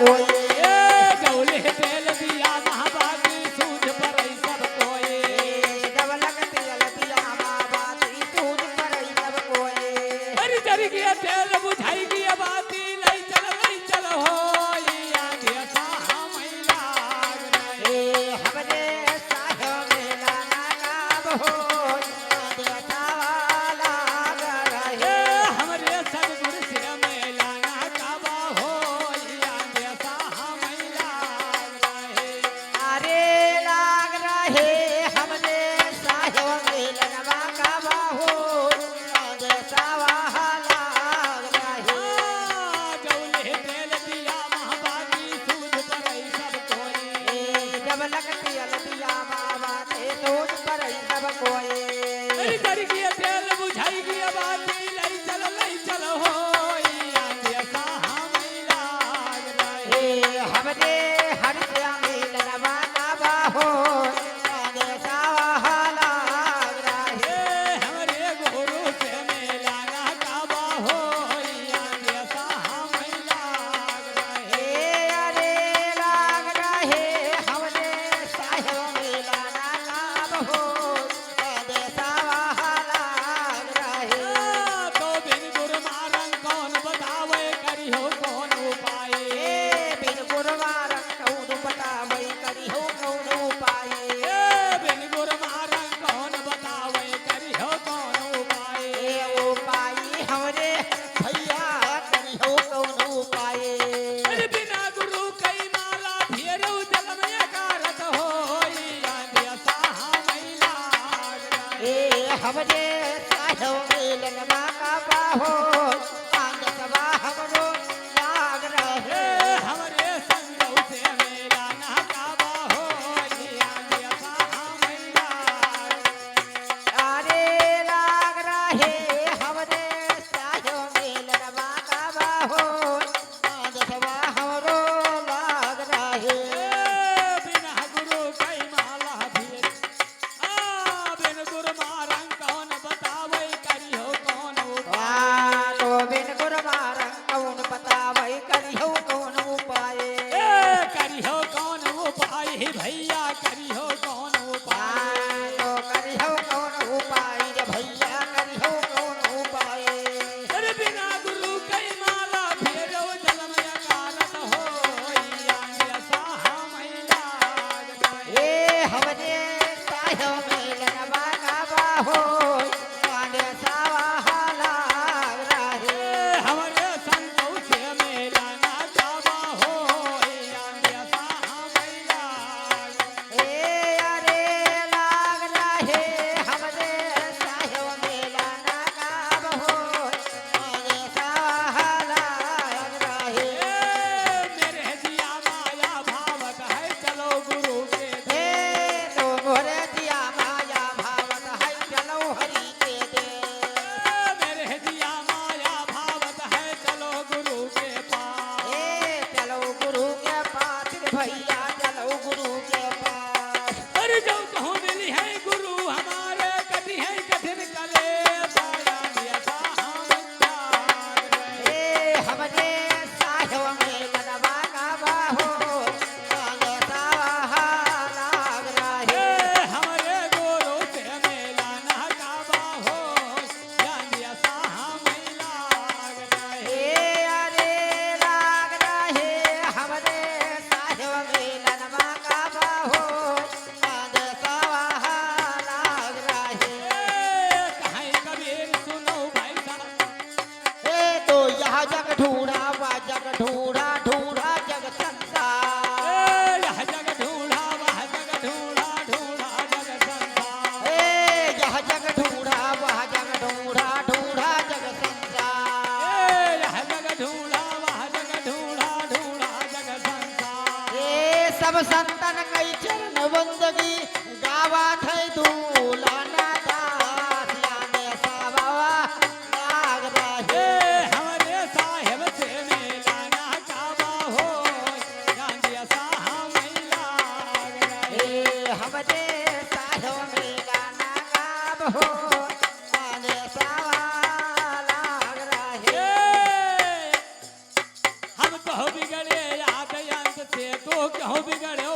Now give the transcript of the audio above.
कोई जौले तेल दिया महाबाती सूझ पर सब कोई जबलक तेल दिया महाबाती सूझ पर सब कोई अरे जर गया तेल बुझाई गया बाती लई चल हो आगे साहा मैला हमरे सायो मेला ना काब हो देखावाला रहे हमरे सदगुरु से मेला ना काबा हो आगे साहा मैला अरे लाग रहे हमरे सायो मेला ना काब हो देखावाला रहे जौले तेल दिया महाबाती सूझ पर सब कोई जबलक तेल दिया महाबाती सूझ पर सब कोई अरे जर गया तेल बुझाई गया बाती लई चल हो आगे साहा मैला हमरे हर श्यामी लनवा काबा हो देखावाला रहे हमरे गुरु से मेला ना काबा हो आगे साहा मैला अरे लाग रहे हमरे सायो मेला ना काब हो देखावाला रहे तो बिन गुरु मारन कौन बतावे करियो कौन उपाय बिन गुरुवार कौन बतावे करिहो कौन उपाय बिन गुरु मारन कौन बतावे करियो कौन उपाय उपाय हमरे भैया करिहो कौन उपाय अरे बिना गुरु कई माला फेरू जल में कारत हो आगे साहा मैला हमरे सायो मेलन काबा हो आंगतवा हमरो लाग रहे हमरे संगौ से मेला ना काबा हो आगे साहा मैला अरे लाग रहे हमरे सायो मेलन काबा हो आंगतवा हमरो लाग रहे बिना गुरु कई माला फिर बिन गुरु मारं कौन बतावे करियो कौन उपाय तो बिन गुरुवार कौन बतावे करिहो कौन उपाय करियो कौन उपाय भैया करियो कौन उपाय तो करिहो कौन उपाय रे भैया करिहो कौन उपाय अरे बिना गुरु कई माला फेरो जल में कारत हो आगे साहा मैला हमरे सायो मेलन काबा हो आंगे सावाला रहे हमरे संतों से मेला ना काबा हो आगे साहा मैला अरे लाग रहे हमरे सायो मेलन काबा हो आंगे सावाला रहे मेरे जिया माया भावत है चलो गुरु के हे तो मोरे दिया माया भावत है चलो हरि के दे मेरे जिया माया भावत है चलो गुरु के पास चलो गुरु के पास रे भैया चलो गुरु के पास अरे जो कहूँ मिली है गुरु हमारे कठी है कठिन कले साया दिया साहा हमरे सायो मेलन काबा हो आंगे सावाला रहे हमरे गुरु से मेला ना काबा हो दिया साहा मैला अरे लाग रहे हमरे सायो मेलन काबा हो आंगे सावाला रहे कहीं कबीर सुनो भाई साहब तो यह जग ढूंढा वा जग ढूंढा ढूंढा जग संसार यह जग ढूंढा वह जग ढूंढा ढूंढा जग संसार यह जग ढूंढा वह जग ढूंढा ढूंढा जग संसार यह जग ढूंढा वह जग ढूंढा ढूंढा जग संसार सब संतन कई चरण बंदगी गावा थे दूलाना दास याने सावा लाग रहे हमरे साहेब से मेला ना काबा हो दिया साहा मैला हमरे सायो मेला ना काब हो आने सावा लाग रहे हम तो बिगड़े याद ભાવ બિગાડ્યો